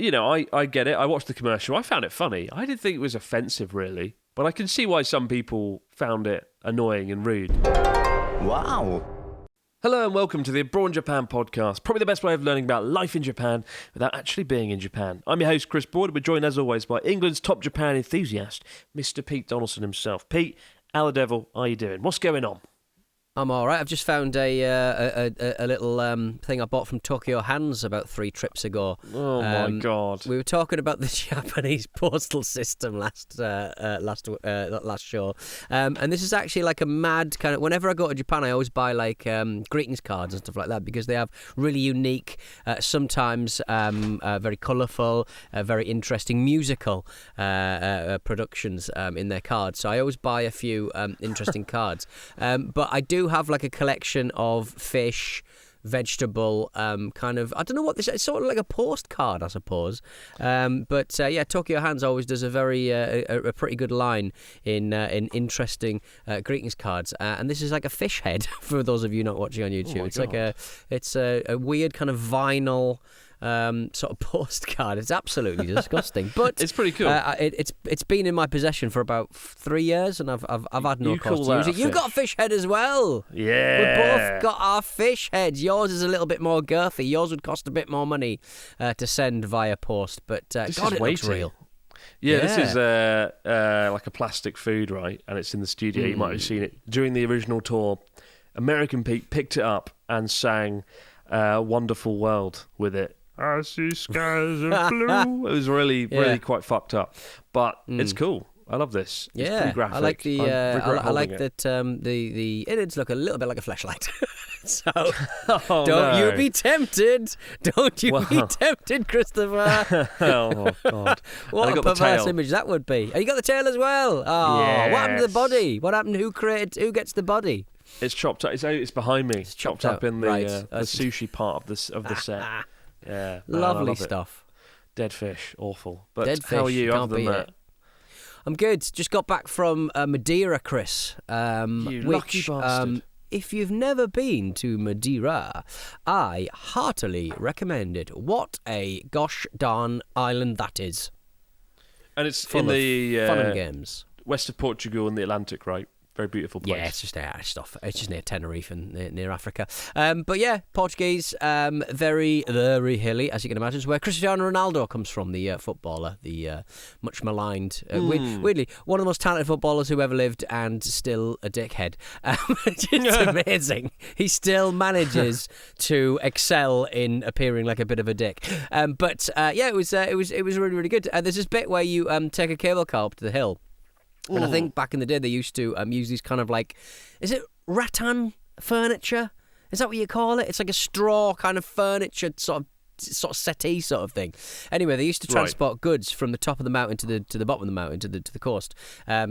I get it. I watched the commercial. I found it funny. I didn't think it was offensive, really. But I can see why some people found it annoying and rude. Wow. Hello and welcome to the Abroad in Japan podcast. Probably the best way of learning about life in Japan without actually being in Japan. I'm your host, Chris Broad. We're joined as always by England's top Japan enthusiast, Mr. Pete Donaldson himself. Pete, how the devil are you doing? What's going on? I'm all right. I've just found a little thing I bought from Tokyo Hands about 3 trips ago. Oh my God! We were talking about the Japanese postal system last show, and this is actually like a mad kind of. Whenever I go to Japan, I always buy like greetings cards and stuff like that because they have really unique, sometimes very colourful, very interesting musical productions in their cards. So I always buy a few interesting cards, but I do have like a collection of fish, vegetable, kind of, I don't know what this is. It's sort of like a postcard, I suppose. But Tokyo Hands always does a very a pretty good line in interesting greetings cards. And this is like a fish head for those of you not watching on YouTube. It's a weird kind of vinyl sort of postcard. It's absolutely disgusting, but it's pretty cool. It's been in my possession for about 3 years, and I've had no cause to use it. You've got a fish head as well. Yeah, we both got our fish heads. Yours is a little bit more girthy. Yours would cost a bit more money to send via post, but God, it looks real. Yeah, this is like a plastic food, right? And it's in the studio. You might have seen it during the original tour. American Pete picked it up and sang "Wonderful World" with it. I see skies of blue. It was really quite fucked up, but it's cool. I love this. It's pretty graphic. I like the. I like that the innards look a little bit like a fleshlight. So don't you be tempted. Don't you be tempted, Christopher. Oh God! What a perverse image that would be. Oh, you got the tail as well. Oh, yes. What happened to the body? What happened? Who gets the body? It's chopped up. It's behind me. It's chopped up in the sushi part of the set. Yeah, lovely stuff. Dead fish, awful. But Dead fish, how are you other than that? I'm good. Just got back from Madeira, Chris. You lucky bastard. If you've never been to Madeira, I heartily recommend it. What a gosh darn island that is. And it's Full in the fun and games. West of Portugal in the Atlantic, right? Very beautiful place. Yeah, it's just It's just near Tenerife and near Africa. But yeah, Portuguese, very, very hilly, as you can imagine. It's where Cristiano Ronaldo comes from, the footballer, the much maligned, weirdly, one of the most talented footballers who ever lived and still a dickhead. It's amazing. He still manages to excel in appearing like a bit of a dick. It was really, really good. There's this bit where you take a cable car up to the hill. And I think back in the day they used to use these kind of like, is it rattan furniture? Is that what you call it? It's like a straw kind of furniture sort of settee sort of thing. Anyway, they used to transport goods from the top of the mountain to the bottom of the mountain to the coast,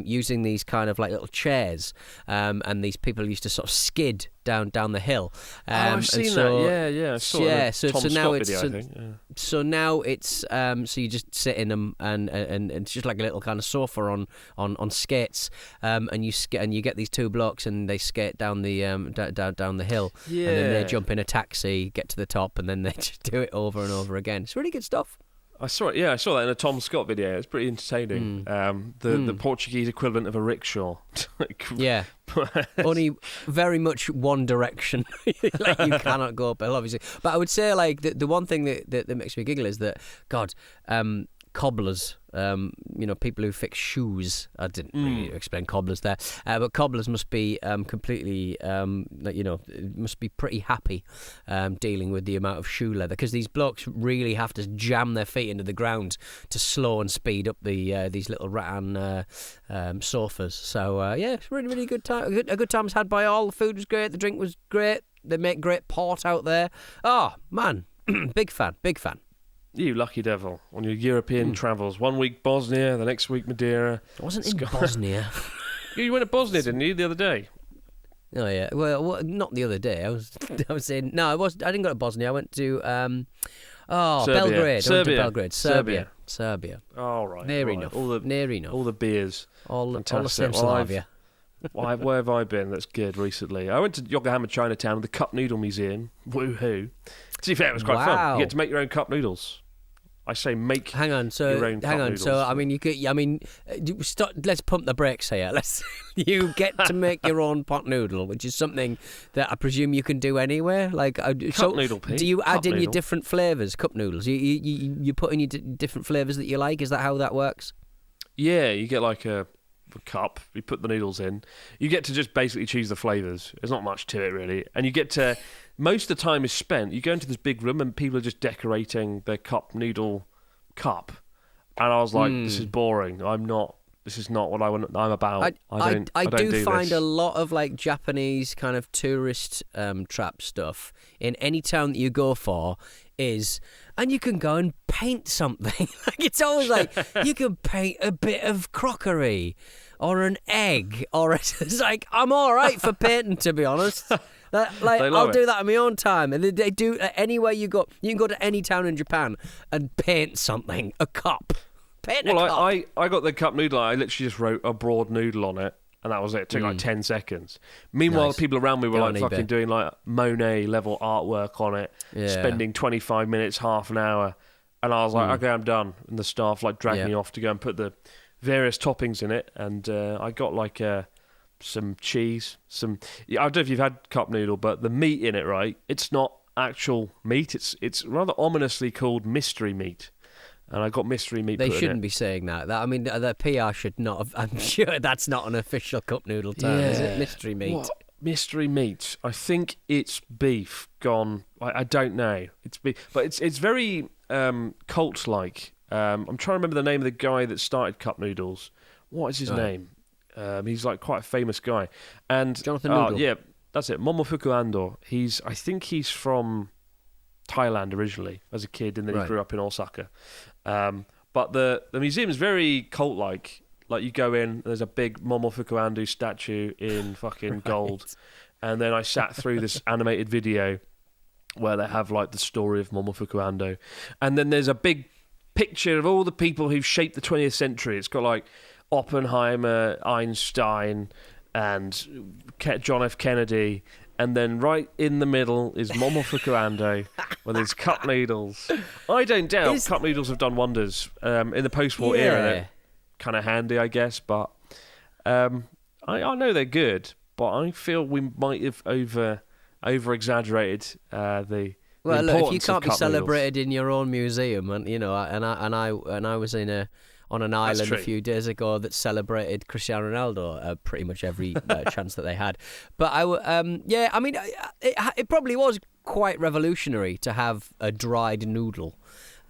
using these kind of like little chairs, and these people used to sort of skid down the hill. I've seen that. Yeah. So now it's video, I think. Yeah. So now it's so you just sit in them and it's just like a little kind of sofa on skates, and you get these 2 blocks and they skate down the down the hill, and then they jump in a taxi, get to the top, and then they just do it over and over again. It's really good stuff. I saw it. Yeah, I saw that in a Tom Scott video. It's pretty entertaining. The Portuguese equivalent of a rickshaw. Yeah, only very much one direction. Like you cannot go uphill, obviously. But I would say like the one thing that makes me giggle is that cobblers, people who fix shoes. I didn't really explain cobblers there, but cobblers must be completely, must be pretty happy dealing with the amount of shoe leather, because these blokes really have to jam their feet into the ground to slow and speed up these little rattan sofas. So it's really, really good time. A good time was had by all. The food was great. The drink was great. They make great port out there. Oh man, big fan. You lucky devil on your European travels. 1 week Bosnia, the next week Madeira. I wasn't in Bosnia. You went to Bosnia, didn't you, the other day? Oh yeah. Well, not the other day. I was saying no. I didn't go to Bosnia. I went to Serbia. Belgrade. Serbia. I went to Belgrade. Serbia. Oh, right. Near enough. Near enough. All the beers. All the same Slavia. Where have I been that's good recently? I went to Yokohama, Chinatown, with the Cup Noodle Museum. Woohoo. To be fair, it was quite fun. You get to make your own cup noodles. I say make Hang on, your own cup noodles. So I mean, let's pump the brakes here. You get to make your own pot noodle, which is something that I presume you can do anywhere. Like cup noodle, Pete. Do you add in noodle. your different flavors, cup noodles? You put in your different flavors that you like. Is that how that works? Yeah, you get like a cup. You put the noodles in. You get to just basically choose the flavors. There's not much to it really, and you get to. Most of the time is spent. You go into this big room and people are just decorating their cup noodle cup, and I was like, "This is boring. This is not what I'm about. I do find this. a lot of like Japanese kind of tourist trap stuff in any town that you go for and you can go and paint something. Like it's always like you can paint a bit of crockery or an egg or it's like I'm all right for painting, to be honest. I'll do that in my own time, and they do anywhere you go. You can go to any town in Japan and paint something, a cup. I got the cup noodle. I literally just wrote a broad noodle on it, and that was it. It took like 10 seconds. Meanwhile, Nice. the people around me were like fucking eBay. doing like Monet level artwork on it, spending 25 minutes, half an hour, and I was like, okay, I'm done. And the staff like dragged me off to go and put the various toppings in it, and I got like some cheese, I don't know if you've had cup noodle, but the meat in it, right? It's not actual meat. It's rather ominously called mystery meat. And I got mystery meat. They put in shouldn't it. be saying that. I mean, the PR should not have. I'm sure that's not an official cup noodle term, is it? Mystery meat. What? Mystery meat. I think it's beef gone. I don't know. It's beef, but it's very cult-like. I'm trying to remember the name of the guy that started cup noodles. What is his name? He's like quite a famous guy. And Jonathan Noodle. Yeah, that's it. Momofuku Ando. I think he's from Thailand originally as a kid, and then he grew up in Osaka. But the museum is very cult-like. Like you go in, there's a big Momofuku Ando statue in fucking gold, and then I sat through this animated video where they have like the story of Momofuku Ando, and then there's a big picture of all the people who've shaped the 20th century. It's got like Oppenheimer, Einstein, and John F. Kennedy. And then right in the middle is Momofuku Ando with his cup noodles. I don't doubt cup noodles have done wonders in the post-war era. They're kind of handy, I guess. But I know they're good, but I feel we might have over-exaggerated the Well, look, if you can't be cup celebrated noodles. in your own museum, and you know, and I was on an island a few days ago that celebrated Cristiano Ronaldo pretty much every chance that they had. But it probably was quite revolutionary to have a dried noodle,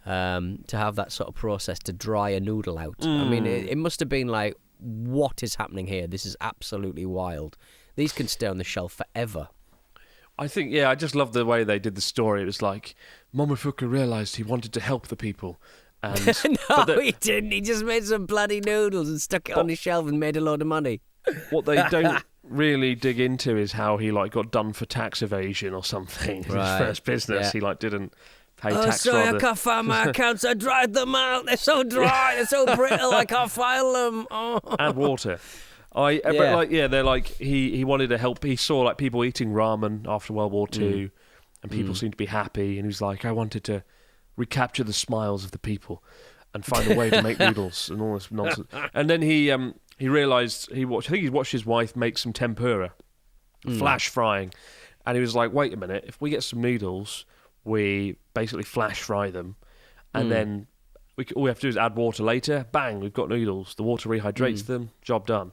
to have that sort of process to dry a noodle out. I mean, it must have been like, what is happening here? This is absolutely wild. These can stay on the shelf forever. I think, I just love the way they did the story. It was like, Momofuku realised he wanted to help the people. And, he didn't. He just made some bloody noodles and stuck it on his shelf and made a load of money. What they don't really dig into is how he like got done for tax evasion or something. His first business, he like didn't pay tax. Sorry, I can't find my accounts. I dried them out. They're so dry. They're so brittle. I can't file them. Oh. Add water. But they're like he wanted to help. He saw like people eating ramen after World War II, and people seemed to be happy, and he was like, I wanted to recapture the smiles of the people and find a way to make noodles and all this nonsense. And then he realised I think he watched his wife make some tempura, flash frying, and he was like, wait a minute, if we get some noodles, we basically flash fry them, and then all we have to do is add water later. Bang, we've got noodles. The water rehydrates them. Job done.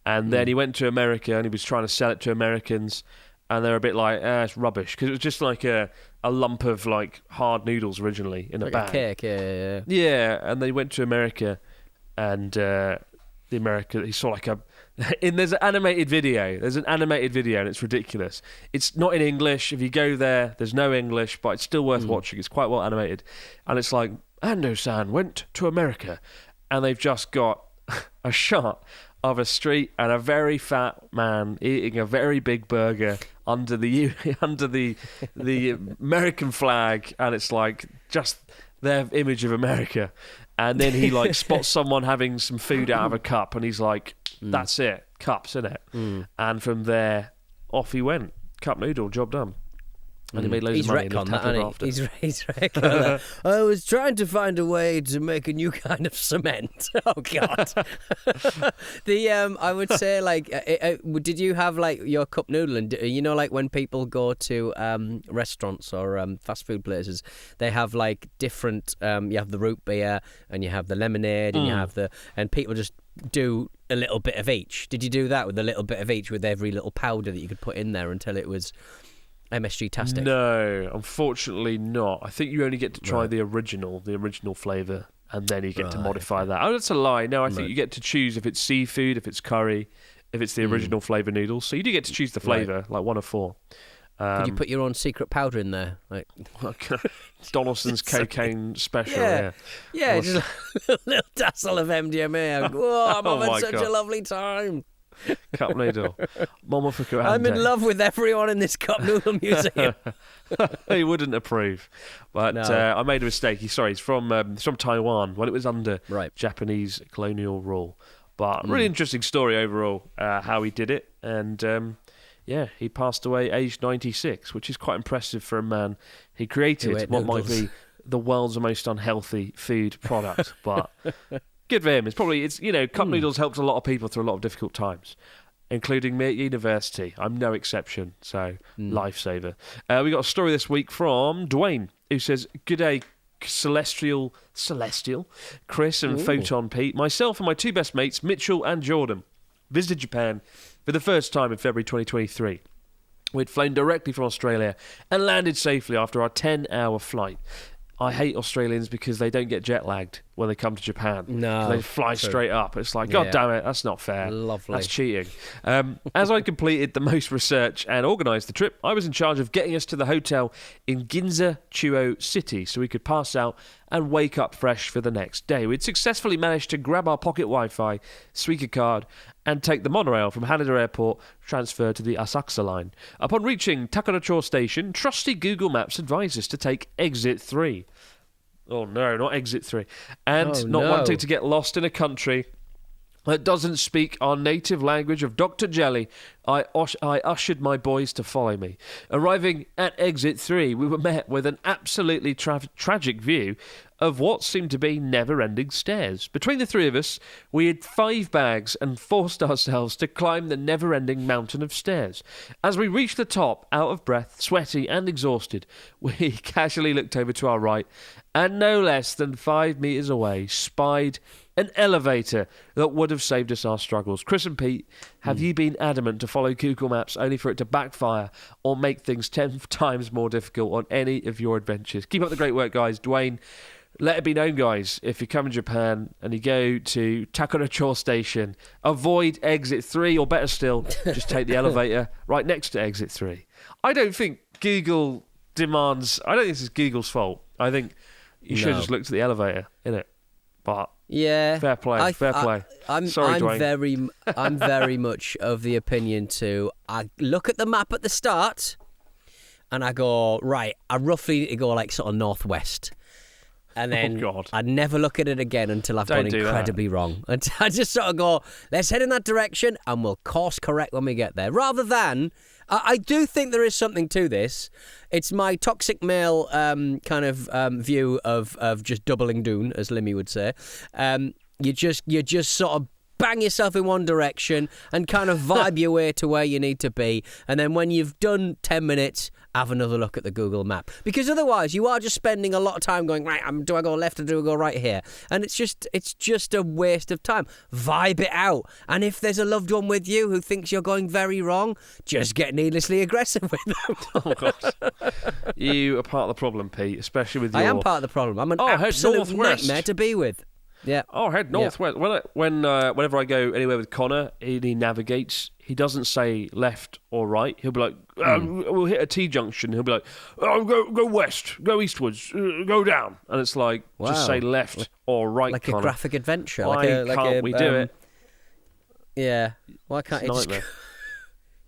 And then he went to America and he was trying to sell it to Americans, and they're a bit like, it's rubbish, because it was just like a lump of like hard noodles originally in a bag. A cake, yeah. Yeah, and they went to America, and he saw like there's an animated video. There's an animated video, and it's ridiculous. It's not in English. If you go there, there's no English, but it's still worth watching. It's quite well animated, and it's like, Ando-san went to America, and they've just got a shot of a street and a very fat man eating a very big burger under the American flag, and it's like just their image of America. And then he like spots someone having some food out of a cup, and he's like, "That's it, cups, isn't it?" And from there, off he went. Cup noodle, job done. And he made loads He's of money and retconned lived that, happily hasn't ever he? after. He's retconned that. I was trying to find a way to make a new kind of cement. Oh God. I would say did you have like your cup noodle? And you know, like when people go to restaurants or fast food places, they have like different. You have the root beer and you have the lemonade and you have and people just do a little bit of each. Did you do that with a little bit of each with every little powder that you could put in there until it was MSG-tastic? No, unfortunately not. I think you only get to try the original flavour, and then you get to modify that. Oh, that's a lie. No, I think you get to choose if it's seafood, if it's curry, if it's the original flavour noodles. So you do get to choose the flavour, like 1 of 4. Could you put your own secret powder in there? Like Donaldson's cocaine special, yeah, just a little dazzle of MDMA. Whoa, I'm having such a lovely time. Cup noodle. Momofuku I'm in love with everyone in this Cup Noodle Museum. He wouldn't approve. But No. I made a mistake. He's from Taiwan when it was under Japanese colonial rule. But really interesting story overall, how he did it. And he passed away aged 96, which is quite impressive for a man. He created what might be the world's most unhealthy food product. But good for him. Cup noodles helped a lot of people through a lot of difficult times, including me at university. I'm no exception, so lifesaver. We got a story this week from Dwayne, who says, "Good day, Celestial, Chris and Photon Pete. Myself and my 2 best mates, Mitchell and Jordan, visited Japan for the first time in February 2023. We'd flown directly from Australia and landed safely after our 10-hour flight. I hate Australians because they don't get jet lagged when they come to Japan. No, they fly straight up. It's like, God damn it, that's not fair. Lovely. That's cheating. As I completed the most research and organised the trip, I was in charge of getting us to the hotel in Ginza, Chuo City so we could pass out and wake up fresh for the next day. We'd successfully managed to grab our pocket Wi-Fi, Suica card, and take the monorail from Haneda Airport, transfer to the Asakusa line. Upon reaching Takaracho Station, trusty Google Maps advised us to take exit 3. Oh no, not exit 3. And wanting to get lost in a country that doesn't speak our native language of Dr. Jelly, I ushered my boys to follow me. Arriving at exit 3, we were met with an absolutely tragic view of what seemed to be never-ending stairs. Between the 3 of us, we had 5 bags and forced ourselves to climb the never-ending mountain of stairs. As we reached the top, out of breath, sweaty and exhausted, we casually looked over to our right, and no less than 5 metres away, spied an elevator that would have saved us our struggles. Chris and Pete, have you been adamant to follow Google Maps only for it to backfire or make things 10 times more difficult on any of your adventures? Keep up the great work, guys. Dwayne, let it be known, guys, if you come to Japan and you go to Takaracho Station, avoid exit 3, or better still, just take the elevator right next to exit 3. I don't think Google demands... I don't think this is Google's fault. I think you should have just looked at the elevator, innit? But... yeah, fair play. Sorry, Dwayne. I'm very much of the opinion too. I look at the map at the start, and I go right. I roughly need to go like sort of northwest, and then I never look at it again until I've gone incredibly wrong. And I just sort of go, let's head in that direction, and we'll course correct when we get there. Rather than, I do think there is something to this. It's my toxic male kind of view of just doubling doon, as Limmy would say. You just sort of bang yourself in one direction and kind of vibe your way to where you need to be. And then when you've done 10 minutes, have another look at the Google map. Because otherwise you are just spending a lot of time going, right, do I go left or do I go right here? And it's just a waste of time. Vibe it out. And if there's a loved one with you who thinks you're going very wrong, just get needlessly aggressive with them. Oh, God. You are part of the problem, Pete, especially with your... I am part of the problem. I'm an absolute nightmare to be with. Yeah. Oh, head northwest. Yeah. Whenever I go anywhere with Connor, he navigates. He doesn't say left or right. He'll be like, we'll hit a T-junction. He'll be like, go west, go eastwards, go down. And it's like, just say left or right, like Connor. A graphic adventure. Why can't we do it? Yeah. Why can't it just...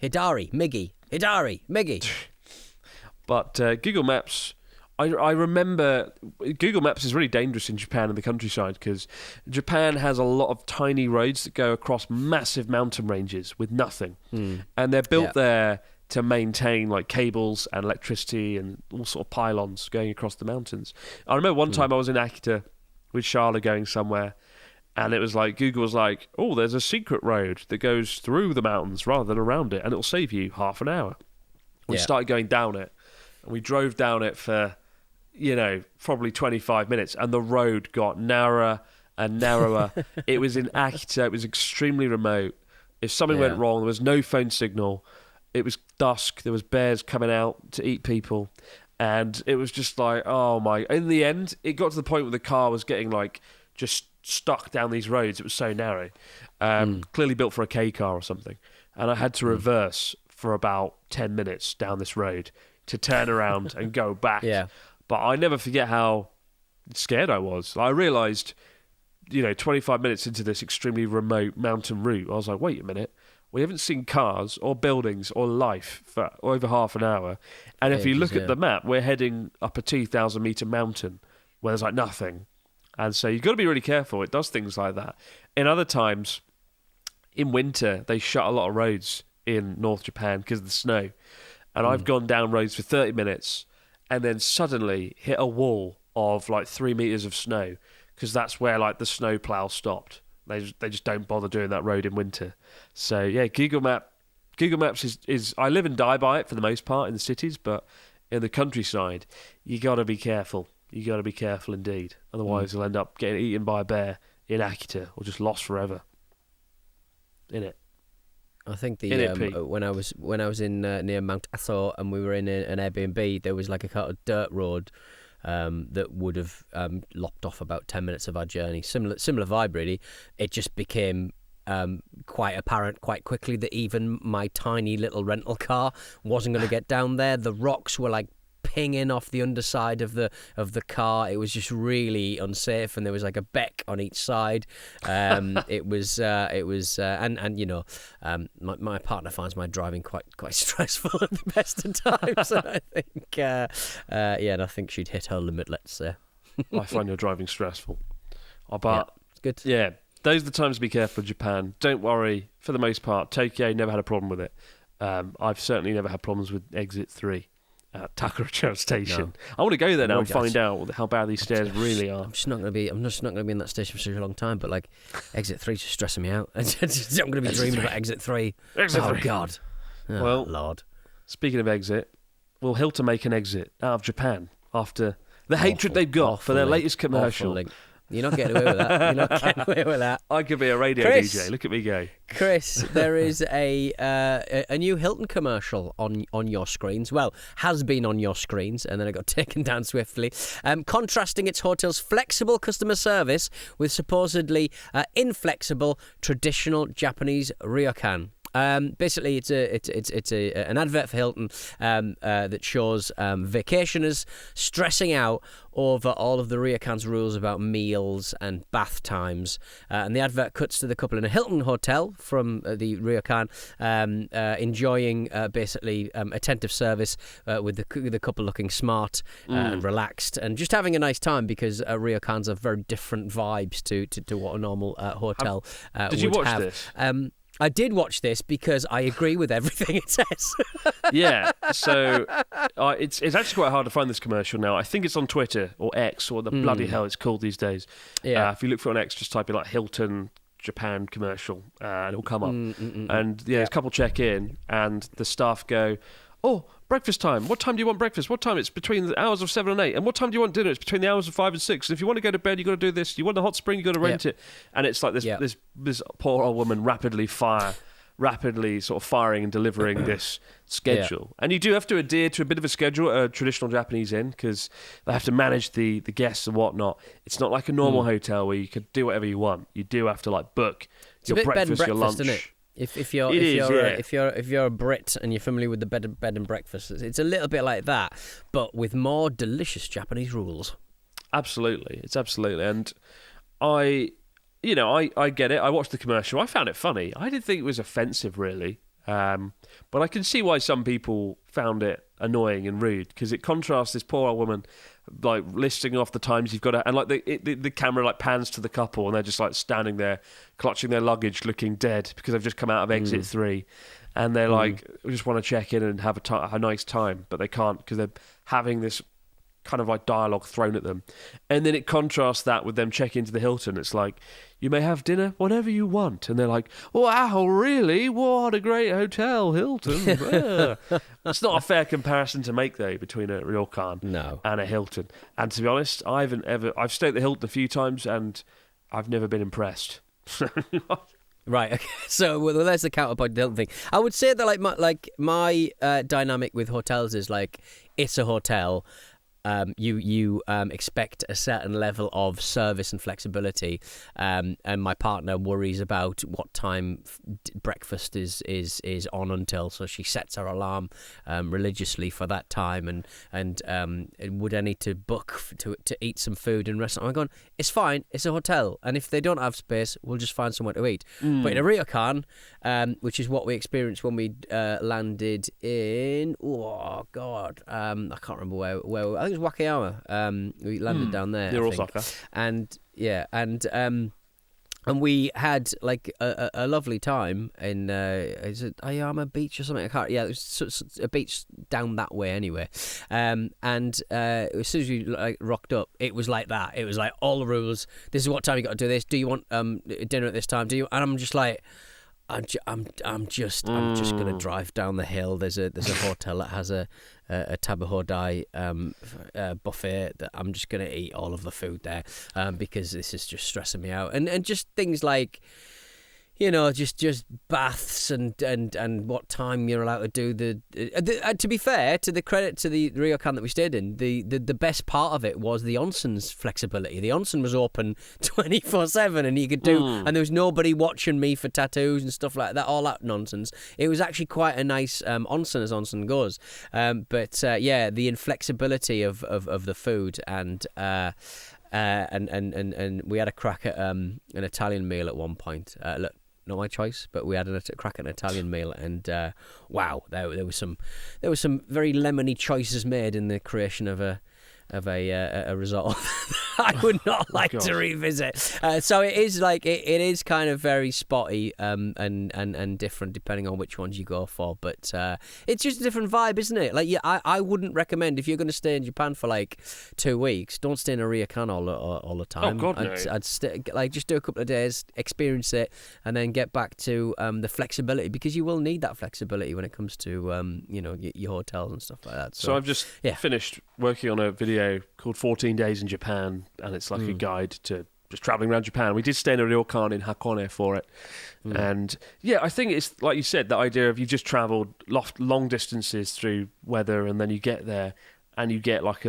Hidari, Miggy. But Google Maps... I remember Google Maps is really dangerous in Japan and the countryside because Japan has a lot of tiny roads that go across massive mountain ranges with nothing. And they're built there to maintain like cables and electricity and all sort of pylons going across the mountains. I remember one time I was in Akita with Charlotte going somewhere, and it was like Google was like, "Oh, there's a secret road that goes through the mountains rather than around it, and it'll save you half an hour." We started going down it, and we drove down it for, probably 25 minutes, and the road got narrower and narrower. It was in Akita. It was extremely remote. If something went wrong, there was no phone signal. It was dusk. There was bears coming out to eat people. And it was just like, oh my... In the end, it got to the point where the car was getting like just stuck down these roads. It was so narrow. Clearly built for a K car or something. And I had to reverse for about 10 minutes down this road to turn around and go back. Yeah. But I never forget how scared I was. I realised, 25 minutes into this extremely remote mountain route, I was like, wait a minute. We haven't seen cars or buildings or life for over half an hour. And if you look at the map, we're heading up a 2,000 metre mountain where there's like nothing. And so you've got to be really careful. It does things like that. In other times, in winter, they shut a lot of roads in North Japan because of the snow. And I've gone down roads for 30 minutes and then suddenly hit a wall of like 3 meters of snow because that's where like the snow plow stopped. They just don't bother doing that road in winter. So yeah, Google Maps is I live and die by it for the most part in the cities, but in the countryside, you got to be careful. You got to be careful indeed. Otherwise, you'll end up getting eaten by a bear in Akita or just lost forever. In it. I think when I was in near Mount Aso and we were in an Airbnb, there was like a kind of dirt road that would have lopped off about 10 minutes of our journey. Similar vibe, really. It just became quite apparent quite quickly that even my tiny little rental car wasn't going to get down there. The rocks were like pinging off the underside of the car. It was just really unsafe, and there was like a beck on each side. It was my partner finds my driving quite stressful at the best of times. And I think and I think she'd hit her limit, let's say. I find your driving stressful. But it's good. Yeah, those are the times to be careful in Japan. Don't worry, for the most part. Tokyo, never had a problem with it. I've certainly never had problems with Exit 3 at Takaracho Station. No. I want to go there now and find out how bad these stairs really are. I'm just not going to be in that station for such a long time. But like, Exit 3 is just stressing me out. I'm going to be dreaming about Exit 3. Exit 3. Oh God. Oh, well, Lord. Speaking of exit, will Hilton make an exit out of Japan after the hatred they've got for their latest commercial? You're not getting away with that. You're not getting away with that. I could be a radio DJ. Look at me go. Chris, there is a new Hilton commercial on your screens. Well, has been on your screens, and then it got taken down swiftly. Contrasting its hotel's flexible customer service with supposedly inflexible traditional Japanese ryokan. Basically, it's an advert for Hilton that shows vacationers stressing out over all of the ryokan's rules about meals and bath times. And the advert cuts to the couple in a Hilton hotel from the ryokan, enjoying basically attentive service with the couple looking smart and relaxed and just having a nice time, because ryokans have very different vibes to what a normal hotel would have. Did you watch this? I did watch this because I agree with everything it says. Yeah, so it's actually quite hard to find this commercial now. I think it's on Twitter or X or the bloody hell it's called these days. Yeah. If you look for it on X, just type in like Hilton Japan commercial and it'll come up. And there's a couple check in and the staff go, "Oh, breakfast time. What time do you want breakfast? What time? It's between the hours of 7 and 8. And what time do you want dinner? It's between the hours of 5 and 6. And if you want to go to bed, you've got to do this. You want a hot spring, you've got to rent it." And it's like this poor old woman rapidly sort of firing and delivering this schedule. And you do have to adhere to a bit of a schedule at a traditional Japanese inn, because they have to manage the guests and whatnot. It's not like a normal hotel where you can do whatever you want. You do have to like book your breakfast, your lunch. Isn't it? If you're a Brit and you're familiar with the bed and breakfast, it's a little bit like that, but with more delicious Japanese rules. Absolutely, and I get it. I watched the commercial. I found it funny. I didn't think it was offensive, really, but I can see why some people found it annoying and rude, because it contrasts this poor old woman like listing off the times you've got to, and like the camera like pans to the couple and they're just like standing there clutching their luggage looking dead because they've just come out of exit 3, and they're like, we just want to check in and have a nice time, but they can't because they're having this kind of like dialogue thrown at them. And then it contrasts that with them checking into the Hilton. It's like, you may have dinner whenever you want. And they're like, wow, really? What a great hotel, Hilton. It's not a fair comparison to make, though, between a ryokan and a Hilton. And to be honest, I've stayed at the Hilton a few times and I've never been impressed. Right. Okay. So well, there's the counterpoint to the Hilton thing. I would say that my dynamic with hotels is like, it's a hotel. You expect a certain level of service and flexibility, and my partner worries about what time breakfast is on until, so she sets her alarm religiously for that time, and would I need to book to eat some food in a restaurant? I'm going, it's fine, it's a hotel, and if they don't have space, we'll just find somewhere to eat. But in a ryokan, which is what we experienced when we landed in, I can't remember where I think it was Wakayama. We landed down there, near I think. Osaka. And we had like a lovely time in is it Ayama Beach or something? I can't. Yeah, it was a beach down that way anyway. And as soon as we rocked up, it was like that. It was like all the rules. This is what time you got to do this. Do you want dinner at this time? Do you? And I'm just like, I'm just gonna drive down the hill. There's a hotel that has a tabahodai buffet that I'm just gonna eat all of the food there because this is just stressing me out. And just things like, you know, just baths and what time you're allowed to do the to be fair, to the credit to the ryokan that we stayed in, the best part of it was the onsen's flexibility. The onsen was open 24/7 and you could do, and there was nobody watching me for tattoos and stuff like that, all that nonsense. It was actually quite a nice onsen as onsen goes. But the inflexibility of the food and we had a crack at an Italian meal at one point. Look, not my choice, but we had a crack at an Italian meal, and wow, there was some very lemony choices made in the creation of a result I would not like to revisit. So it is like it is kind of very spotty and different depending on which ones you go for. But it's just a different vibe, isn't it? Like, yeah, I wouldn't recommend if you're going to stay in Japan for like 2 weeks. Don't stay in a ryokan all the time. Oh God, no. I'd just do a couple of days, experience it, and then get back to the flexibility, because you will need that flexibility when it comes to your hotels and stuff like that. So I've just finished working on a video called 14 Days in Japan, and it's like a guide to just travelling around Japan. We did stay in a ryokan in Hakone for it. And yeah, I think it's like you said, the idea of you've just travelled long distances through weather, and then you get there and you get like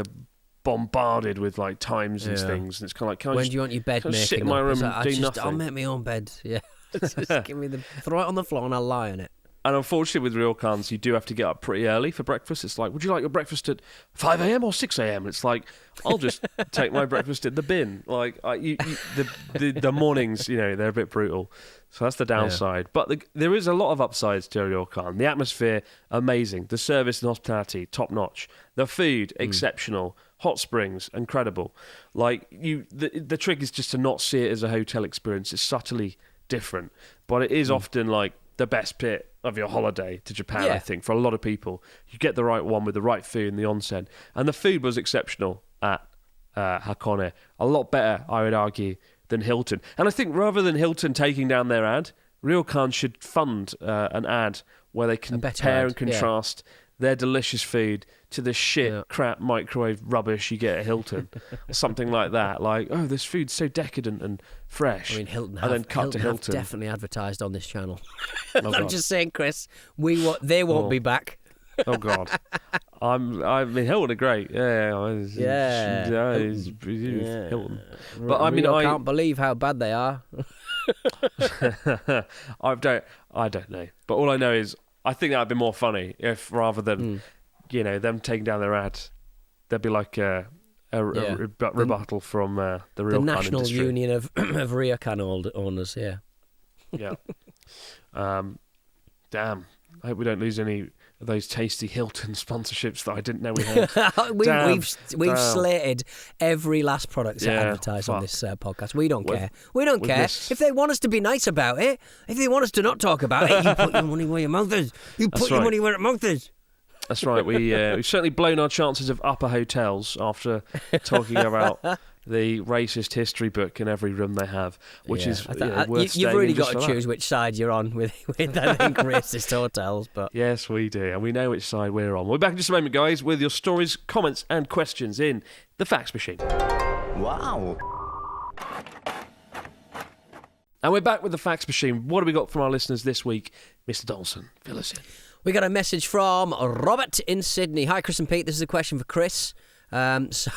bombarded with like times and things, and it's kind of like, when do you want your bed making? Sit in my room and do nothing. I'll make my own bed. Yeah. Just give me throw it on the floor and I'll lie on it. And unfortunately with ryokans, you do have to get up pretty early for breakfast. It's like, would you like your breakfast at 5 a.m. or 6 a.m? It's like, I'll just take my breakfast in the bin. Like, the mornings, they're a bit brutal. So that's the downside. Yeah. But there is a lot of upsides to a ryokan. The atmosphere, amazing. The service and hospitality, top notch. The food, exceptional. Hot springs, incredible. Like, the trick is just to not see it as a hotel experience. It's subtly different. But it is often like the best bit of your holiday to Japan, I think, for a lot of people. You get the right one with the right food in the onsen. And the food was exceptional at Hakone. A lot better, I would argue, than Hilton. And I think rather than Hilton taking down their ad, ryokan should fund an ad where they compare and contrast their delicious food to the shit, crap microwave rubbish you get at Hilton. Or something like that. Like, oh, this food's so decadent and fresh. I mean, Hilton have definitely advertised on this channel. I'm just saying, Chris, they won't be back. Oh God, I mean, Hilton are great. Hilton. But I mean, I can't believe how bad they are. I don't know. But all I know is, I think that'd be more funny if, rather than them taking down their ad, there'd be like a rebuttal from the ryokan National industry. Union of ryokan owners. Yeah. Yeah. Damn. I hope we don't lose any those tasty Hilton sponsorships that I didn't know we had. We've slated every last product to advertise on this podcast. We don't care. We don't care. If they want us to be nice about it, if they want us to not talk about it, you put your money where your mouth is. Your money where your mouth is. That's right. We've certainly blown our chances of upper hotels after talking about the racist history book in every room they have, which is worth you've really got to choose which side you're on with I think racist hotels. But yes, we do, and we know which side we're on. We'll be back in just a moment, guys, with your stories, comments, and questions in the fax machine. Wow. And we're back with the fax machine. What have we got from our listeners this week, Mr. Dawson? Fill us in. We got a message from Robert in Sydney. Hi, Chris and Pete. This is a question for Chris. So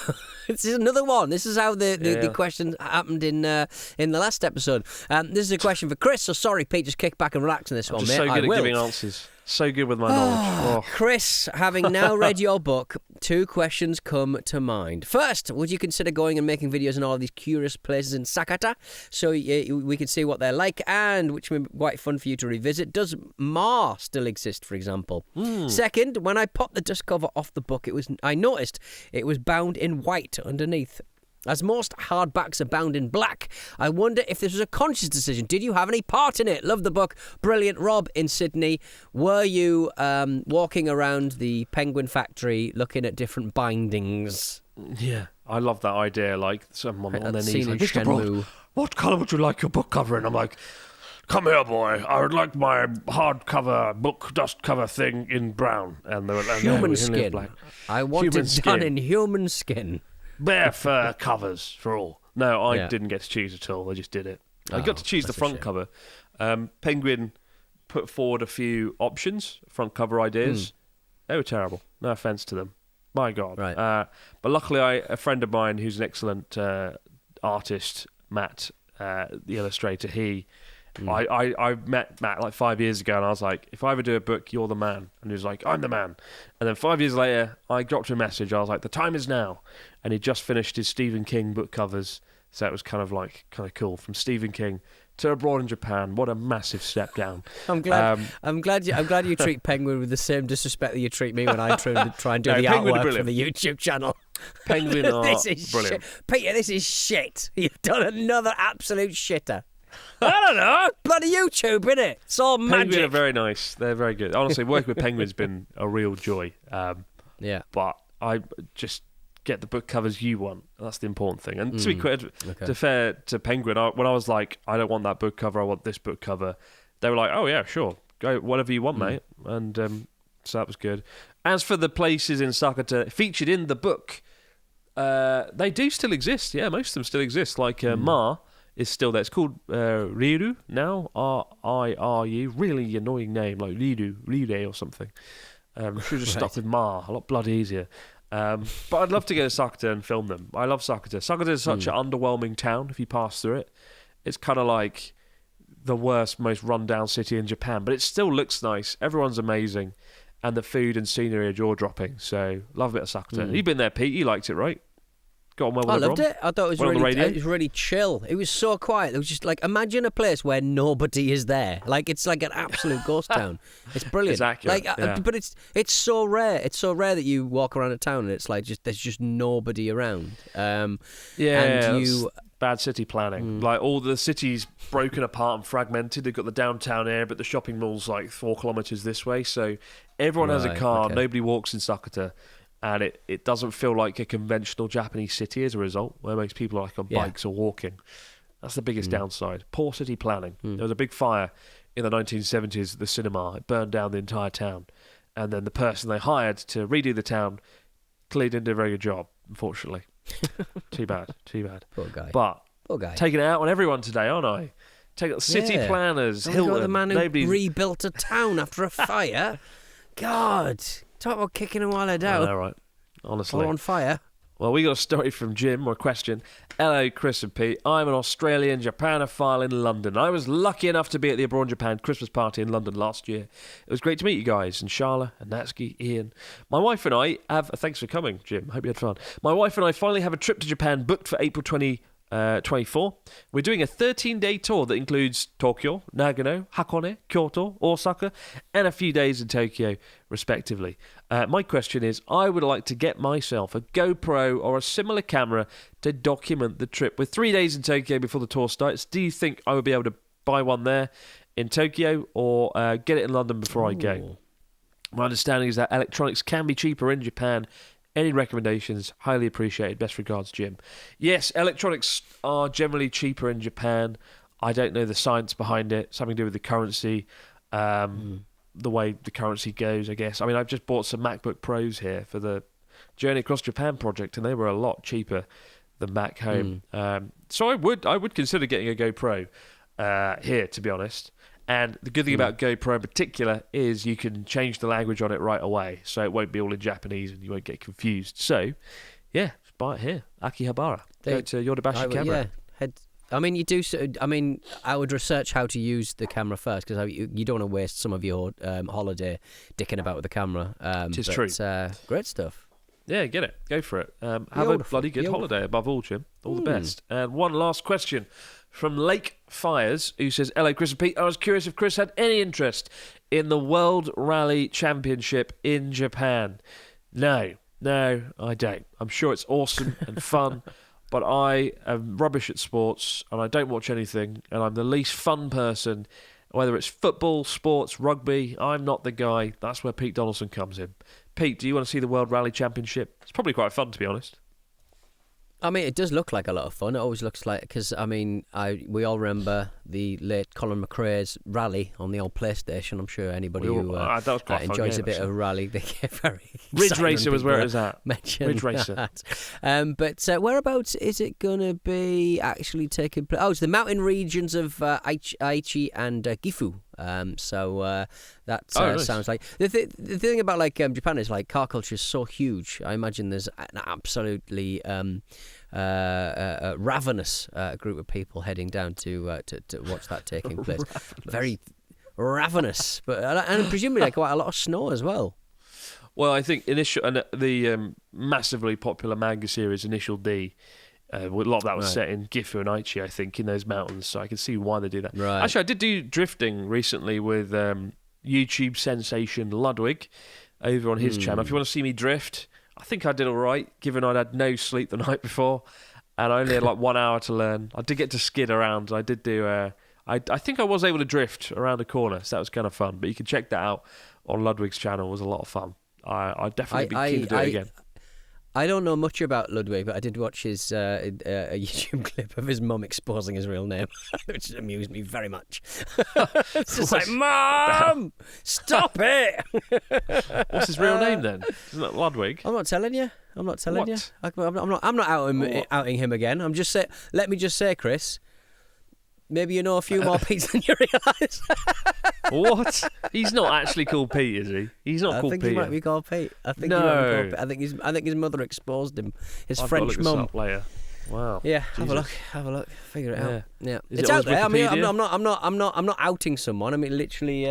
this is another one. This is how the question happened in the last episode. This is a question for Chris. So sorry, Pete. Just kick back and relax on this one, mate. So good at giving answers. So good with my knowledge. Chris, having now read your book, 2 questions come to mind. First, would you consider going and making videos in all of these curious places in Sakata so we can see what they're like, and which would be quite fun for you to revisit? Does Ma still exist, for example? Second, when I popped the dust cover off the book, I noticed it was bound in white underneath. As most hardbacks are bound in black, I wonder if this was a conscious decision. Did you have any part in it? Love the book. Brilliant. Rob in Sydney. Were you walking around the Penguin factory looking at different bindings? Yeah, I love that idea. Like someone on their knees, like, Mr. Broad, what colour would you like your book cover in? I'm like, come here, boy. I would like my hardcover book dust cover thing in brown. And they were human skin. Black. I want it done in human skin. Bare fur covers for all. No, I didn't get to choose at all. I just did it. I got to choose the front cover. Penguin put forward a few options, front cover ideas. They were terrible. No offence to them. My God. Right. But luckily, a friend of mine who's an excellent artist, Matt, the illustrator, I met Matt like 5 years ago, and I was like, if I ever do a book, you're the man. And he was like, I'm the man. And then 5 years later, I dropped him a message. I was like, the time is now. And he just finished his Stephen King book covers, so it was kind of cool. From Stephen King to Abroad in Japan, what a massive step down. I'm glad you treat Penguin with the same disrespect that you treat me when I try and do the artwork for the YouTube channel. Penguin are brilliant. Peter, this is shit. You've done another absolute shitter. I don't know. Bloody YouTube, innit? It's all magic. Penguin are very nice. They're very good. Honestly, working with Penguin's been a real joy. But I just get the book covers you want. That's the important thing. And to be fair to Penguin, when I was like, I don't want that book cover, I want this book cover, they were like, oh yeah, sure, go whatever you want, mate. And so that was good. As for the places in Sakata featured in the book, they do still exist. Yeah, most of them still exist. Like Ma is still there. It's called Riru now, R-I-R-U. Really annoying name, like Rire or something. Should have just stuck with Ma. A lot bloody easier. But I'd love to go to Sakata and film them. I love Sakata. Sakata is such an underwhelming town if you pass through it. It's kind of like the worst, most run-down city in Japan, but it still looks nice. Everyone's amazing, and the food and scenery are jaw-dropping. So, love a bit of Sakata. You've been there, Pete. You liked it, right? Got on well with I loved it. I thought it was really chill. It was so quiet. It was just like, imagine a place where nobody is there. Like, it's like an absolute ghost town. It's brilliant. It's accurate. But it's so rare. It's so rare that you walk around a town and it's like there's just nobody around. And bad city planning. Like, all the city's broken apart and fragmented. They've got the downtown area, but the shopping mall's like 4 kilometres this way. So everyone has a car. Okay. Nobody walks in Sakata. And it doesn't feel like a conventional Japanese city as a result, where most people are like on bikes or walking. That's the biggest downside. Poor city planning. There was a big fire in the 1970s at the cinema. It burned down the entire town. And then the person they hired to redo the town clearly didn't do a very good job, unfortunately. Too bad. Poor guy. But taking it out on everyone today, aren't I? Take out city planners, Hilton. The man who rebuilt a town after a fire. God. Talk about kicking a while down. I know, right? Honestly. All on fire. Well, we got a story from Jim, or a question. Hello, Chris and Pete. I'm an Australian Japanophile in London. I was lucky enough to be at the Abroad in Japan Christmas party in London last year. It was great to meet you guys, and Charla, and Natsuki, Ian. My wife and I have... Thanks for coming, Jim. Hope you had fun. My wife and I finally have a trip to Japan booked for April 20... 24. We're doing a 13-day tour that includes Tokyo, Nagano, Hakone, Kyoto, Osaka, and a few days in Tokyo, respectively. My question is, I would like to get myself a GoPro or a similar camera to document the trip. With 3 days in Tokyo before the tour starts, do you think I would be able to buy one there in Tokyo or get it in London before I go? My understanding is that electronics can be cheaper in Japan. Any recommendations? Highly appreciated. Best regards, Jim. Yes, electronics are generally cheaper in Japan. I don't know the science behind it. Something to do with the currency, the way the currency goes, I guess. I mean, I've just bought some MacBook Pros here for the Journey Across Japan project, and they were a lot cheaper than back home. So I would consider getting a GoPro here, to be honest. And the good thing about GoPro in particular is you can change the language on it right away, so it won't be all in Japanese and you won't get confused. So, yeah, buy it here. Akihabara. Go to Yodobashi Camera. Yeah. I mean, you do. I mean, I would research how to use the camera first because you don't want to waste some of your holiday dicking about with the camera. It is true. Great stuff. Yeah, get it. Go for it. Have a bloody good holiday above all, Jim. All the best. And one last question from Lake Fires, who says, hello, Chris and Pete. I was curious if Chris had any interest in the World Rally Championship in Japan. No, I don't. I'm sure it's awesome and fun, but I am rubbish at sports and I don't watch anything, and I'm the least fun person. Whether it's football, sports, rugby, I'm not the guy. That's where Pete Donaldson comes in. Pete, do you want to see the World Rally Championship? It's probably quite fun, to be honest. I mean, it does look like a lot of fun. It always looks like, because, I mean, we all remember the late Colin McRae's rally on the old PlayStation. I'm sure anybody who enjoys a bit of rally, they get very Ridge Racer was where it was at. Ridge Racer. But whereabouts is it going to be actually taking place? Oh, it's the mountain regions of Aichi and Gifu. That nice. Sounds like the thing about Japan is car culture is so huge. I imagine there's an absolutely ravenous group of people heading down to watch that taking place. Very ravenous, but and presumably quite a lot of snow as well. Well, I think the massively popular manga series Initial D. A lot of that was set in Gifu and Aichi, I think, in those mountains, so I can see why they do that. Right. Actually, I did do drifting recently with YouTube sensation Ludwig over on his channel. If you want to see me drift, I think I did all right, given I'd had no sleep the night before, and I only had 1 hour to learn. I did get to skid around. I did do... I think I was able to drift around a corner, so that was kind of fun. But you can check that out on Ludwig's channel. It was a lot of fun. I'd definitely be keen to do it again. I don't know much about Ludwig, but I did watch his a YouTube clip of his mum exposing his real name, which amused me very much. It's just like, Mum, stop it! What's his real name then? Isn't it Ludwig? I'm not telling you. I'm not telling you. What? I'm not outing him again. I'm just saying. Let me just say, Chris. Maybe you know a few more Pete's than you realise. What? He's not actually called Pete, is he? He's not called Pete. I think he might be called Pete. I think his mother exposed him. His French mum. Later. Wow. Yeah, Jesus. have a look. Figure it out. Yeah, It's out there. I mean, Wikipedia? I'm not outing someone. I mean, literally.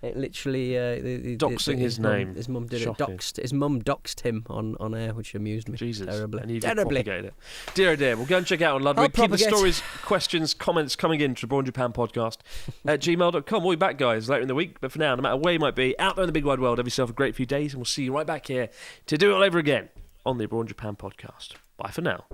Doxing his name. His mum did Shocking. it. His mum doxed him on air, which amused me. Jesus. Terribly. And you've Terribly. propagated it. Dear, oh dear. We'll go and check out on Ludwig. Keep the stories, questions, comments coming in to Born Japan Podcast at gmail.com. We'll be back, guys, later in the week. But for now, no matter where you might be, out there in the big wide world, have yourself a great few days, and we'll see you right back here to do it all over again on the Born Japan Podcast. Bye for now.